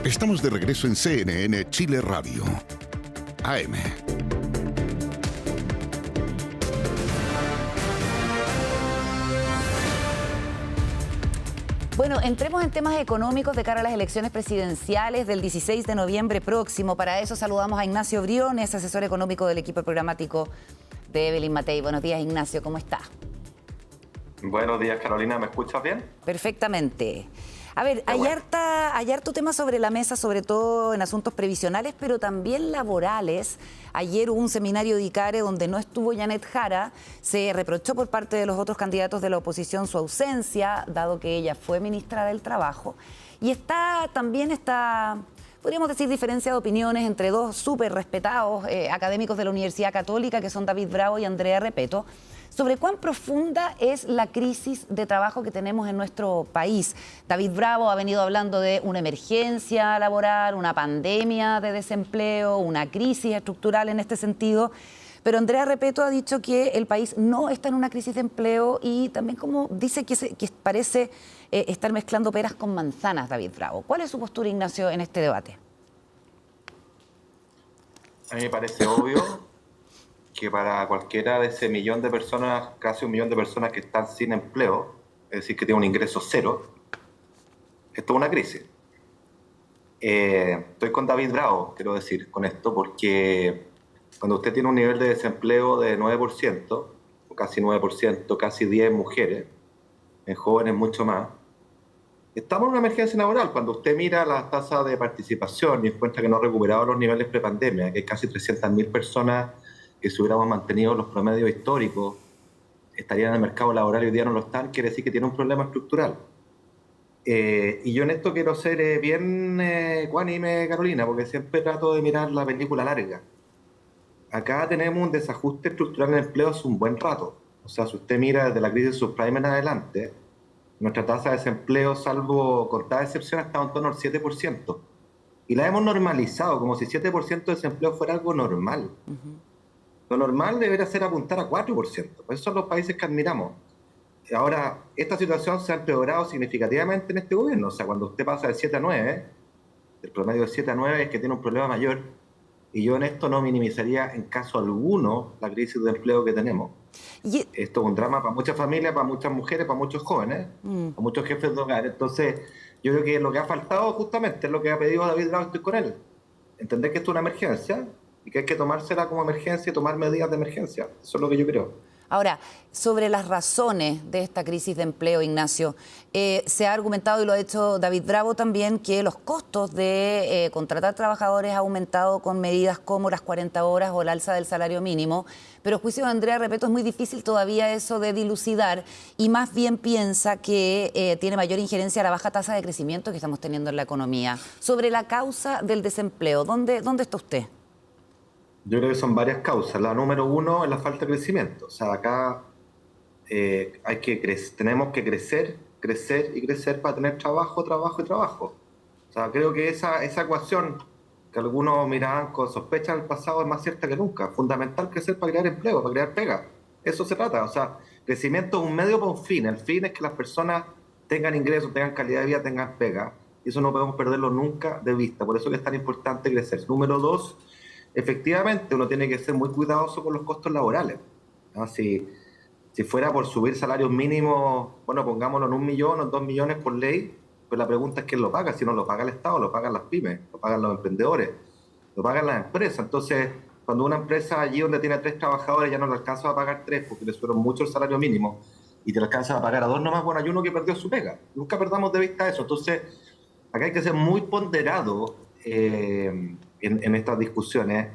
Estamos de regreso en CNN Chile Radio. AM. Bueno, entremos en temas económicos de cara a las elecciones presidenciales del 16 de noviembre próximo. Para eso saludamos a Ignacio Briones, asesor económico del equipo programático de Evelyn Matei. Buenos días, Ignacio, ¿cómo está? Buenos días, Carolina. ¿Me escuchas bien? Perfectamente. A ver, hay harto tema sobre la mesa, sobre todo en asuntos previsionales, pero también laborales. Ayer hubo un seminario de ICARE donde no estuvo Janet Jara. Se reprochó por parte de los otros candidatos de la oposición su ausencia, dado que ella fue ministra del Trabajo. Y también está, podríamos decir, diferencia de opiniones entre dos súper respetados académicos de la Universidad Católica, que son David Bravo y Andrea Repeto, sobre cuán profunda es la crisis de trabajo que tenemos en nuestro país. David Bravo ha venido hablando de una emergencia laboral, una pandemia de desempleo, una crisis estructural en este sentido, pero Andrea Repeto ha dicho que el país no está en una crisis de empleo y también como dice que parece estar mezclando peras con manzanas, David Bravo. ¿Cuál es su postura, Ignacio, en este debate? A mí me parece obvio que para cualquiera de ese millón de personas, casi 1 millón de personas que están sin empleo, es decir, que tienen un ingreso cero, esto es una crisis. Estoy con David Bravo, quiero decir, con esto, porque cuando usted tiene un nivel de desempleo de 9%, o casi 9%, casi 10 mujeres, en jóvenes mucho más, estamos en una emergencia laboral. Cuando usted mira las tasas de participación y encuentra que no ha recuperado los niveles prepandemia, que hay casi 300.000 personas que si hubiéramos mantenido los promedios históricos estarían en el mercado laboral y hoy día no lo están, quiere decir que tiene un problema estructural. Y yo en esto quiero ser bien ecuánime, Carolina, porque siempre trato de mirar la película larga. Acá tenemos un desajuste estructural en el empleo hace un buen rato. O sea, si usted mira desde la crisis subprime en adelante, nuestra tasa de desempleo, salvo contadas excepciones, está en torno al 7%. Y la hemos normalizado, como si 7% de desempleo fuera algo normal. Lo normal debería ser apuntar a 4%. Esos son los países que admiramos. Ahora, esta situación se ha empeorado significativamente en este gobierno. O sea, cuando usted pasa de 7 a 9, el promedio de 7 a 9 es que tiene un problema mayor. Y yo en esto no minimizaría en caso alguno la crisis de empleo que tenemos. Esto es un drama para muchas familias, para muchas mujeres, para muchos jóvenes, para muchos jefes de hogar. Entonces, yo creo que lo que ha faltado justamente es lo que ha pedido David Bravo, estoy con él. Entender que esto es una emergencia y que hay que tomársela como emergencia y tomar medidas de emergencia. Eso es lo que yo creo. Ahora, sobre las razones de esta crisis de empleo, Ignacio, se ha argumentado, y lo ha hecho David Bravo también, que los costos de contratar trabajadores ha aumentado con medidas como las 40 horas o el alza del salario mínimo, pero a juicio de Andrea Repeto es muy difícil todavía eso de dilucidar y más bien piensa que tiene mayor injerencia la baja tasa de crecimiento que estamos teniendo en la economía. Sobre la causa del desempleo, ¿dónde está usted? Yo creo que son varias causas. La número uno es la falta de crecimiento. O sea, acá tenemos que crecer y crecer para tener trabajo, trabajo y trabajo. O sea, creo que esa ecuación que algunos miraban con sospecha en el pasado es más cierta que nunca. Fundamental crecer para crear empleo, para crear pega. Eso se trata. O sea, crecimiento es un medio para un fin. El fin es que las personas tengan ingresos, tengan calidad de vida, tengan pega. Y eso no podemos perderlo nunca de vista. Por eso que es tan importante crecer. Número dos, efectivamente, uno tiene que ser muy cuidadoso con los costos laborales, ¿no? Si fuera por subir salarios mínimos, bueno, pongámoslo en 1 millón o en 2 millones por ley, pues la pregunta es quién lo paga. Si no lo paga el Estado, lo pagan las pymes, lo pagan los emprendedores, lo pagan las empresas. Entonces, cuando una empresa allí donde tiene 3 trabajadores ya no le alcanza a pagar 3 porque le subieron mucho el salario mínimo y te le alcanza a pagar a 2 nomás, bueno, hay uno que perdió su pega. Nunca perdamos de vista eso. Entonces, acá hay que ser muy ponderado en estas discusiones,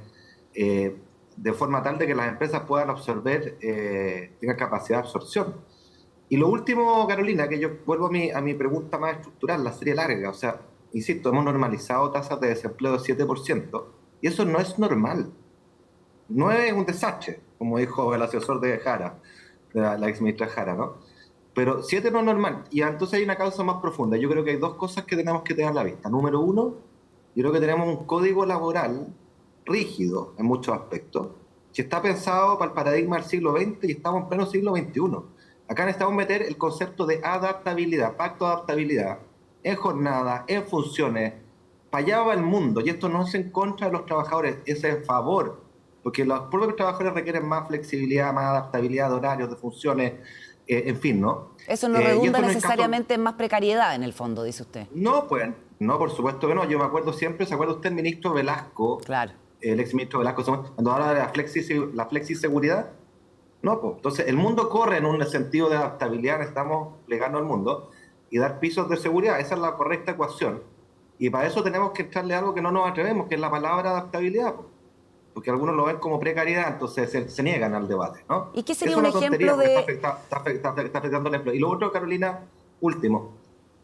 de forma tal de que las empresas puedan absorber, tengan capacidad de absorción. Y lo último, Carolina, que yo vuelvo a mi pregunta más estructural, la serie larga. O sea, insisto, hemos normalizado tasas de desempleo de 7%, y eso no es normal. No es un desastre, como dijo el asesor de Jara, de la ex ministra Jara, ¿no? Pero 7 no es normal. Y entonces hay una causa más profunda. Yo creo que hay 2 cosas que tenemos que tener a la vista. Número uno, yo creo que tenemos un código laboral rígido en muchos aspectos, que está pensado para el paradigma del siglo XX y estamos en pleno siglo XXI. Acá necesitamos meter el concepto de adaptabilidad, pacto de adaptabilidad, en jornada, en funciones, para allá va el mundo, y esto no es en contra de los trabajadores, es en favor, porque los propios trabajadores requieren más flexibilidad, más adaptabilidad de horarios, de funciones, en fin, ¿no? Eso no Y redunda esto no es caso. necesariamente en más precariedad, en el fondo, dice usted. No, pues, no, por supuesto que no. Yo me acuerdo siempre, ¿se acuerda usted el ministro Velasco, Claro. el exministro Velasco, cuando habla de la flexiseguridad? No, pues. Entonces, el mundo corre en un sentido de adaptabilidad, estamos plegando al mundo y dar pisos de seguridad. Esa es la correcta ecuación. Y para eso tenemos que echarle algo que no nos atrevemos, que es la palabra adaptabilidad, pues. Porque algunos lo ven como precariedad, entonces se niegan al debate, ¿no? ¿Y qué sería Es un una tontería ejemplo porque de...? está afectando el empleo. Y lo otro, Carolina, último.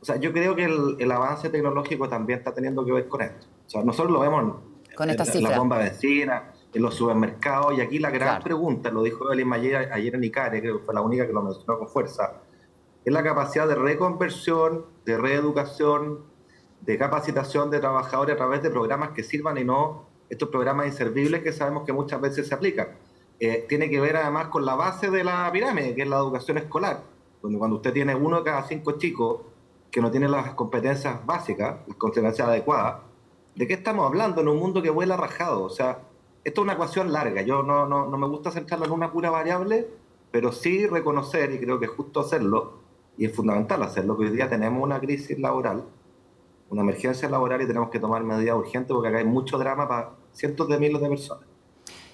O sea, yo creo que el avance tecnológico también está teniendo que ver con esto. O sea, nosotros lo vemos Con esta en la cifra. bomba de bencina, en los supermercados, y aquí la gran Claro. pregunta, lo dijo Evelyn Mayer ayer en ICARE, creo que fue la única que lo mencionó con fuerza, es la capacidad de reconversión, de reeducación, de capacitación de trabajadores a través de programas que sirvan y no estos programas inservibles que sabemos que muchas veces se aplican. Tiene que ver además con la base de la pirámide, que es la educación escolar, donde cuando usted tiene 1 de cada 5 chicos que no tienen las competencias básicas, las competencias adecuadas, ¿de qué estamos hablando en un mundo que vuela rajado? O sea, esto es una ecuación larga. Yo no me gusta centrarlo en una pura variable, pero sí reconocer, y creo que es justo hacerlo, y es fundamental hacerlo, que hoy día tenemos una crisis laboral, una emergencia laboral, y tenemos que tomar medidas urgentes porque acá hay mucho drama para cientos de miles de personas.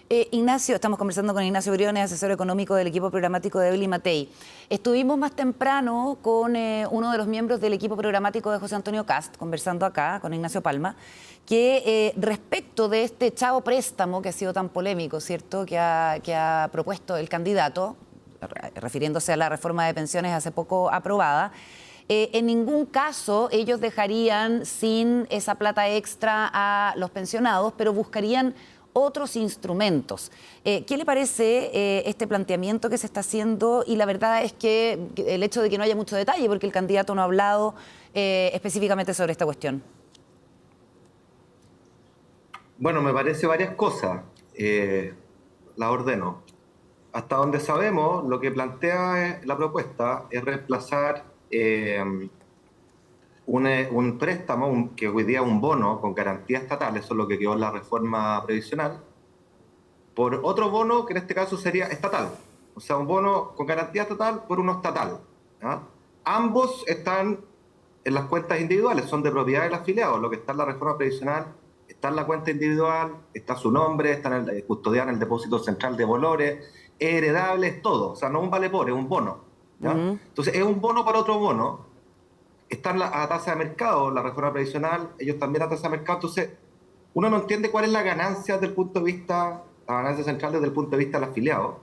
Ignacio, estamos conversando con Ignacio Briones, asesor económico del equipo programático de Evelyn Matei. Estuvimos más temprano con uno de los miembros del equipo programático de José Antonio Kast, conversando acá con Ignacio Palma, que respecto de este chavo préstamo que ha sido tan polémico, ¿cierto?, que ha propuesto el candidato, refiriéndose a la reforma de pensiones hace poco aprobada, en ningún caso ellos dejarían sin esa plata extra a los pensionados, pero buscarían otros instrumentos. ¿Qué le parece este planteamiento que se está haciendo? Y la verdad es que el hecho de que no haya mucho detalle, porque el candidato no ha hablado específicamente sobre esta cuestión. Bueno, me parece varias cosas. Las ordeno. Hasta donde sabemos, lo que plantea la propuesta es reemplazar un préstamo, que hoy día es un bono con garantía estatal, eso es lo que quedó en la reforma previsional, por otro bono que en este caso sería estatal. O sea, un bono con garantía estatal por uno estatal, ¿ya? Ambos están en las cuentas individuales, son de propiedad del afiliado. Lo que está en la reforma previsional está en la cuenta individual, está su nombre, está en el custodiado en el depósito central de valores, es heredable, es todo. O sea, no es un vale por, es un bono, ¿ya? Entonces, es un bono para otro bono. Está a tasa de mercado, la reforma previsional, ellos también a tasa de mercado. Entonces, uno no entiende cuál es la ganancia desde el punto de vista, la ganancia central desde el punto de vista del afiliado.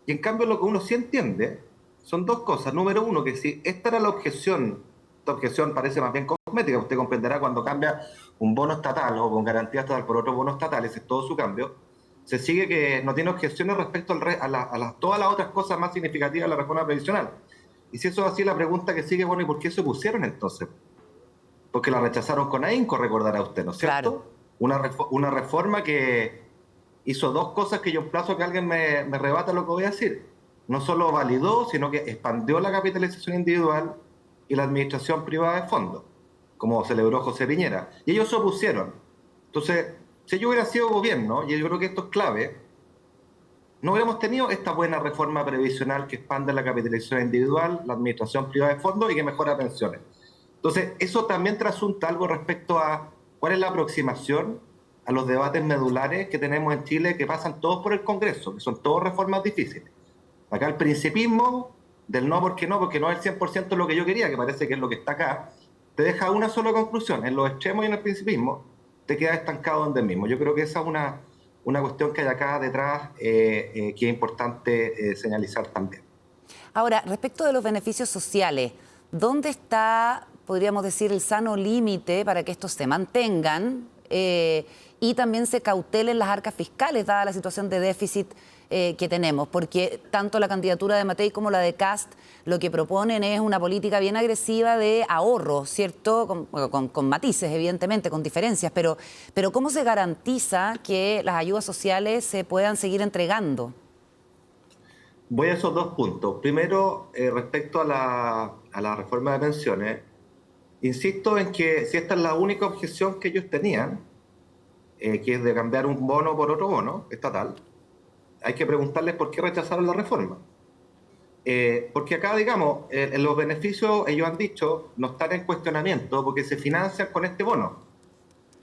Y en cambio, lo que uno sí entiende son dos cosas. Número uno, que si esta era la objeción, esta objeción parece más bien cosmética. Usted comprenderá cuando cambia un bono estatal o con garantía estatal por otro bono estatal, ese es todo su cambio. Se sigue que no tiene objeciones respecto a todas las otras cosas más significativas de la reforma previsional. Y si eso es así, la pregunta que sigue, bueno, ¿y por qué se opusieron entonces? Porque la rechazaron con ahínco, recordará usted, ¿no es cierto? Claro. Una reforma que hizo dos cosas que yo emplazo que alguien me rebata lo que voy a decir. No solo validó, sino que expandió la capitalización individual y la administración privada de fondos, como celebró José Piñera. Y ellos se opusieron. Entonces, si yo hubiera sido gobierno, y yo creo que esto es clave, no hubiéramos tenido esta buena reforma previsional que expande la capitalización individual, la administración privada de fondos y que mejora pensiones. Entonces, eso también trasunta algo respecto a cuál es la aproximación a los debates medulares que tenemos en Chile, que pasan todos por el Congreso, que son todas reformas difíciles. Acá el principismo del no porque no es el 100% lo que yo quería, que parece que es lo que está acá, te deja una sola conclusión. En los extremos y en el principismo te quedas estancado donde mismo. Yo creo que esa es una cuestión que hay acá detrás que es importante señalizar también. Ahora, respecto de los beneficios sociales, ¿dónde está, podríamos decir, el sano límite para que estos se mantengan y también se cautelen las arcas fiscales, dada la situación de déficit que tenemos? Porque tanto la candidatura de Matei como la de Kast lo que proponen es una política bien agresiva de ahorro, ¿cierto? Con matices, evidentemente, con diferencias, pero ¿cómo se garantiza que las ayudas sociales se puedan seguir entregando? Voy a esos dos puntos. Primero, respecto a la reforma de pensiones, insisto en que si esta es la única objeción que ellos tenían, que es de cambiar un bono por otro bono estatal, hay que preguntarles por qué rechazaron la reforma. Porque acá, digamos, en los beneficios, ellos han dicho, no están en cuestionamiento porque se financian con este bono,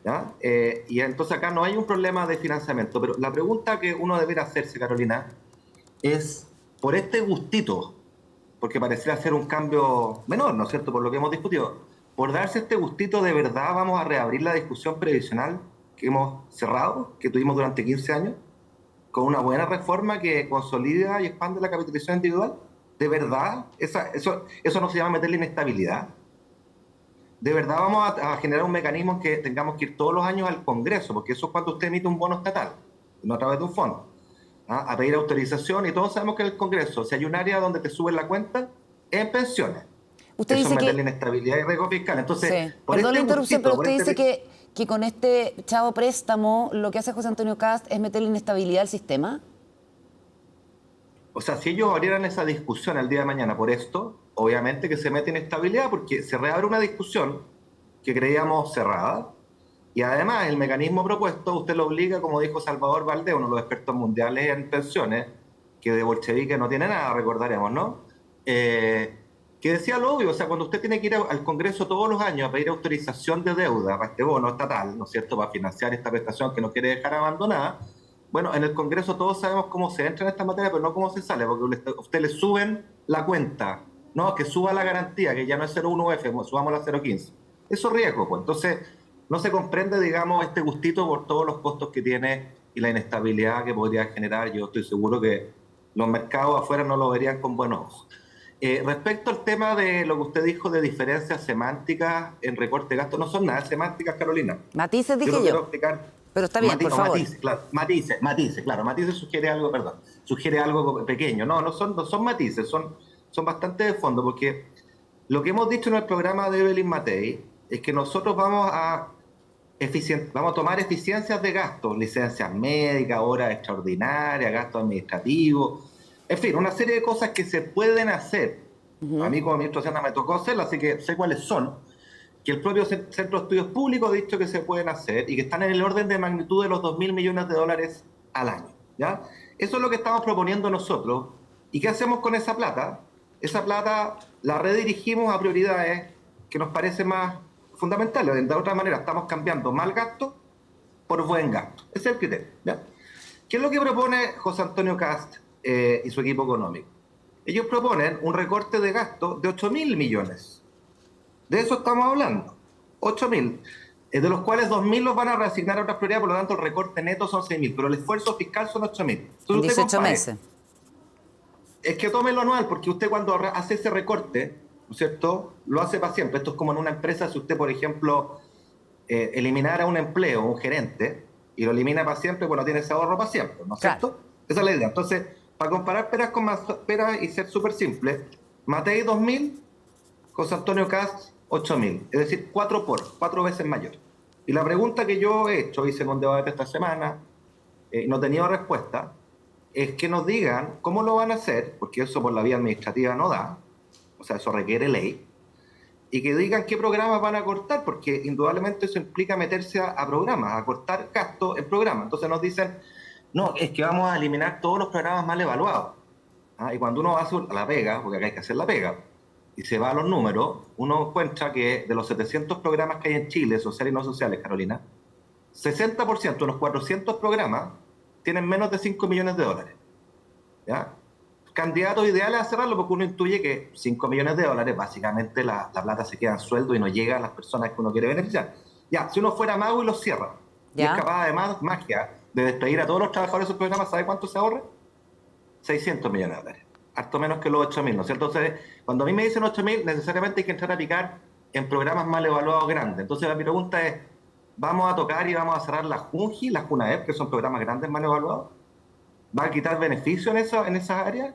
¿ya? Y entonces acá no hay un problema de financiamiento. Pero la pregunta que uno debería hacerse, Carolina, es por este gustito, porque pareciera ser un cambio menor, ¿no es cierto?, por lo que hemos discutido. Por darse este gustito, ¿de verdad vamos a reabrir la discusión previsional que hemos cerrado, que tuvimos durante 15 años, con una buena reforma que consolida y expande la capitalización individual? ¿De verdad? ¿Eso no se llama meterle inestabilidad? ¿De verdad vamos a generar un mecanismo en que tengamos que ir todos los años al Congreso? Porque eso es cuando usted emite un bono estatal, no a través de un fondo, ¿ah?, a pedir autorización, y todos sabemos que en el Congreso, si hay un área donde te suben la cuenta, es en pensiones. Usted Eso dice es meterle que... inestabilidad y riesgo fiscal. Entonces, Sí. por Perdón la este interrupción, gustito, pero usted dice que con este chavo préstamo lo que hace José Antonio Kast es meterle inestabilidad al sistema. O sea, si ellos abrieran esa discusión el día de mañana por esto, obviamente que se mete inestabilidad porque se reabre una discusión que creíamos cerrada, y además el mecanismo propuesto usted lo obliga, como dijo Salvador Valdés, uno de los expertos mundiales en pensiones, que de bolchevique no tiene nada, recordaremos, ¿no? Que decía lo obvio, o sea, cuando usted tiene que ir al Congreso todos los años a pedir autorización de deuda para este bono estatal, ¿no es cierto?, para financiar esta prestación que no quiere dejar abandonada. Bueno, en el Congreso todos sabemos cómo se entra en esta materia, pero no cómo se sale, porque a usted le suben la cuenta, no, que suba la garantía, que ya no es 0,1F, subamos la 0,15. Eso es riesgo, pues. Entonces, no se comprende, digamos, este gustito por todos los costos que tiene y la inestabilidad que podría generar. Yo estoy seguro que los mercados afuera no lo verían con buenos ojos. Respecto al tema de lo que usted dijo de diferencias semánticas en recorte de gastos, no son nada semánticas, Carolina. Matices, dije Yo. Quiero explicar, pero está bien, por favor. Matices, claro, matices sugiere algo pequeño. No son matices, son bastante de fondo, porque lo que hemos dicho en el programa de Evelyn Matei es que nosotros vamos a tomar eficiencias de gastos, licencias médicas, horas extraordinarias, gastos administrativos, en fin, una serie de cosas que se pueden hacer. A mí como ministro de Hacienda me tocó hacerlas, así que sé cuáles son, que el propio Centro de Estudios Públicos ha dicho que se pueden hacer y que están en el orden de magnitud de los 2.000 millones de dólares al año, ¿ya? Eso es lo que estamos proponiendo nosotros. ¿Y qué hacemos con esa plata? Esa plata la redirigimos a prioridades que nos parecen más fundamentales. De otra manera, estamos cambiando mal gasto por buen gasto. Ese es el criterio, ¿ya? ¿Qué es lo que propone José Antonio Kast y su equipo económico? Ellos proponen un recorte de gasto de 8.000 millones. De eso estamos hablando. 8.000, de los cuales 2.000 los van a reasignar a otras prioridades, por lo tanto el recorte neto son 6.000, pero el esfuerzo fiscal son 8.000. En 18 meses. Es que tome lo anual, porque usted cuando hace ese recorte, ¿no es cierto?, lo hace para siempre. Esto es como en una empresa, si usted, por ejemplo, eliminara un empleo, un gerente, y lo elimina para siempre, bueno, tiene ese ahorro para siempre, ¿no es cierto? Claro. Esa es la idea. Entonces, para comparar peras con peras y ser súper simple, Matei 2.000, José Antonio Kast 8.000, es decir, 4 veces mayor. Y la pregunta que yo he hecho, hice en un debate esta semana, no he tenido respuesta, es que nos digan cómo lo van a hacer, porque eso por la vía administrativa no da, o sea, eso requiere ley, y que digan qué programas van a cortar, porque indudablemente eso implica meterse a programas, a cortar gastos en programas. Entonces nos dicen, no, es que vamos a eliminar todos los programas mal evaluados. Y cuando uno hace la pega, porque acá hay que hacer la pega, y se va a los números, uno encuentra que de los 700 programas que hay en Chile, sociales y no sociales, Carolina, 60%, unos 400 programas, tienen menos de 5 millones de dólares. ¿Ya? Candidatos ideales a cerrarlo, porque uno intuye que 5 millones de dólares, básicamente la plata se queda en sueldo y no llega a las personas que uno quiere beneficiar. Ya, si uno fuera mago y lo cierra, y es capaz además, magia, de despedir a todos los trabajadores de esos programas, ¿sabe cuánto se ahorra? 600 millones de dólares. Harto menos que los 8.000, ¿no es cierto? Entonces, cuando a mí me dicen 8.000, necesariamente hay que entrar a picar en programas mal evaluados grandes. Entonces, mi pregunta es, ¿vamos a tocar y vamos a cerrar la JUNJI, la JUNAEP, que son programas grandes mal evaluados? ¿Va a quitar beneficios en esas áreas?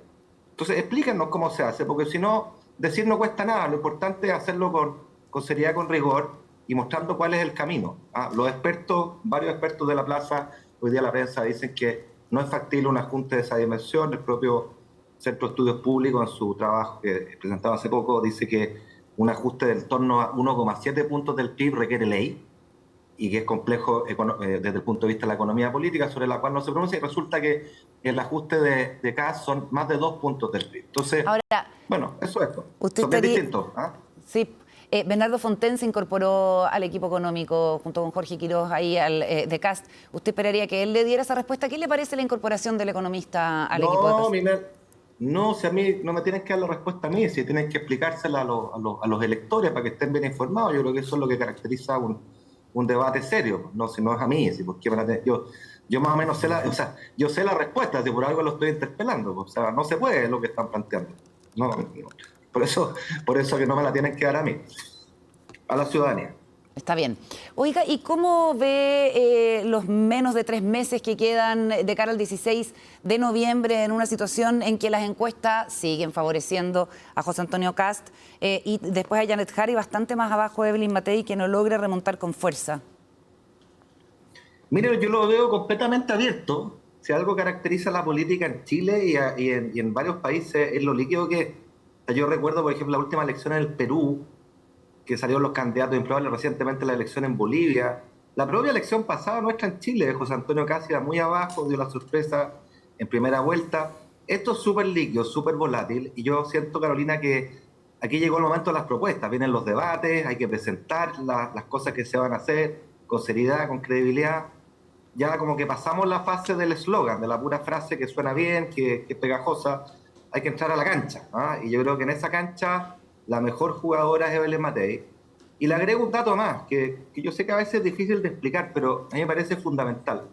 Entonces, explíquenos cómo se hace, porque si no, decir no cuesta nada. Lo importante es hacerlo con seriedad, con rigor y mostrando cuál es el camino. Los expertos, varios expertos de la plaza, hoy día la prensa dicen que no es factible un ajuste de esa dimensión. El propio Centro de Estudios Públicos, en su trabajo que presentaba hace poco, dice que un ajuste del torno a 1,7 puntos del PIB requiere ley, y que es complejo desde el punto de vista de la economía política, sobre la cual no se pronuncia, y resulta que el ajuste de Kast son más de 2 puntos del PIB. Entonces, Ahora, bueno, eso es. Usted son bien distintos. ¿Ah? Sí. Bernardo Fontaine se incorporó al equipo económico junto con Jorge Quiroz ahí de Kast. ¿Usted esperaría que él le diera esa respuesta? ¿Qué le parece la incorporación del economista al equipo de Kast? No, si a mí no me tienen que dar la respuesta a mí, si tienen que explicársela a los electores para que estén bien informados. Yo creo que eso es lo que caracteriza un debate serio, no, si no es a mí, si, porque yo más o menos sé yo sé la respuesta, si por algo lo estoy interpelando, o sea, no se puede, es lo que están planteando. No. Por eso que no me la tienen que dar a mí, a la ciudadanía. Está bien. Oiga, ¿y cómo ve los menos de 3 meses que quedan de cara al 16 de noviembre en una situación en que las encuestas siguen favoreciendo a José Antonio Kast y después a Janet Jara y bastante más abajo de Evelyn Matei, que no logra remontar con fuerza? Mire, yo lo veo completamente abierto. Si algo caracteriza la política en Chile y en varios países es lo líquido que es. Yo recuerdo, por ejemplo, la última elección en el Perú, que salieron los candidatos improbables, recientemente la elección en Bolivia. La propia elección pasada nuestra en Chile, José Antonio Kast iba muy abajo, dio la sorpresa en primera vuelta. Esto es súper líquido, súper volátil, y yo siento, Carolina, que aquí llegó el momento de las propuestas. Vienen los debates, hay que presentar las cosas que se van a hacer con seriedad, con credibilidad. Ya como que pasamos la fase del eslogan, de la pura frase que suena bien, que es pegajosa. Hay que entrar a la cancha, ¿ah? Y yo creo que en esa cancha la mejor jugadora es Evelyn Matei. Y le agrego un dato más, que yo sé que a veces es difícil de explicar, pero a mí me parece fundamental.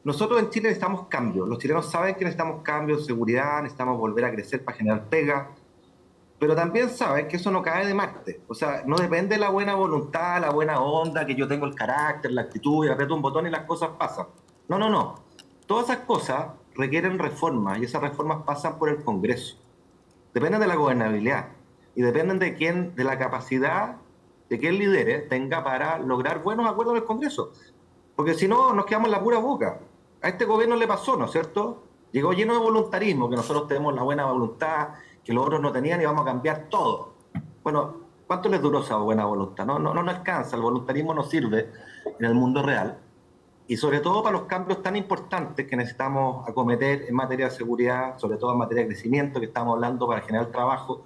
Nosotros en Chile necesitamos cambios. Los chilenos saben que necesitamos cambios, seguridad, necesitamos volver a crecer para generar pega, pero también saben que eso no cae de Marte. O sea, no depende de la buena voluntad, la buena onda, que yo tengo el carácter, la actitud, y aprieto un botón y las cosas pasan. No. Todas esas cosas requieren reformas, y esas reformas pasan por el Congreso. Dependen de la gobernabilidad y dependen de la capacidad de que el líder tenga para lograr buenos acuerdos en el Congreso. Porque si no, nos quedamos en la pura boca. A este gobierno le pasó, ¿no es cierto? Llegó lleno de voluntarismo, que nosotros tenemos la buena voluntad, que los otros no tenían, y vamos a cambiar todo. Bueno, ¿cuánto les duró esa buena voluntad? No alcanza, el voluntarismo no sirve en el mundo real. Y sobre todo para los cambios tan importantes que necesitamos acometer en materia de seguridad, sobre todo en materia de crecimiento, que estamos hablando para generar trabajo.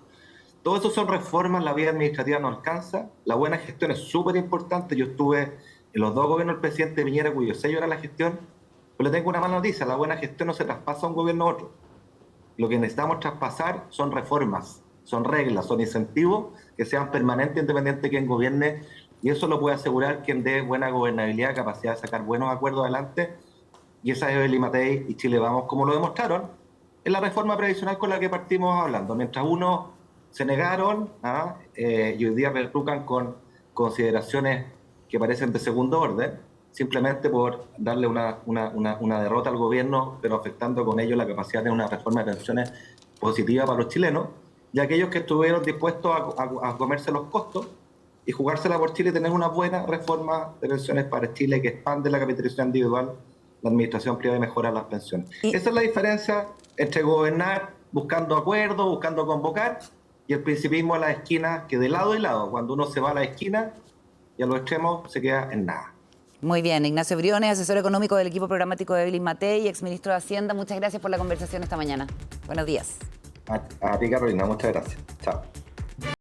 Todo eso son reformas, la vía administrativa no alcanza. La buena gestión es súper importante. Yo estuve en los 2 gobiernos del presidente Piñera, cuyo sello era la gestión, pero le tengo una mala noticia: la buena gestión no se traspasa a un gobierno a otro. Lo que necesitamos traspasar son reformas, son reglas, son incentivos que sean permanentes, independiente de quién gobierne, y eso lo puede asegurar quien dé buena gobernabilidad, capacidad de sacar buenos acuerdos adelante, y esa es Evelyn Matei y Chile Vamos, como lo demostraron en la reforma previsional con la que partimos hablando. Mientras unos se negaron, y hoy día retrucan con consideraciones que parecen de segundo orden, simplemente por darle una derrota al gobierno, pero afectando con ello la capacidad de una reforma de pensiones positiva para los chilenos, y aquellos que estuvieron dispuestos a comerse los costos y jugársela por Chile y tener una buena reforma de pensiones para Chile que expande la capitalización individual, la administración privada y mejora las pensiones. Esa es la diferencia entre gobernar buscando acuerdos, buscando convocar, y el principismo a la esquina, que de lado y lado, cuando uno se va a la esquina y a los extremos, se queda en nada. Muy bien, Ignacio Briones, asesor económico del equipo programático de Evelyn Matei y exministro de Hacienda. Muchas gracias por la conversación esta mañana. Buenos días. A ti, Carolina, muchas gracias. Chao.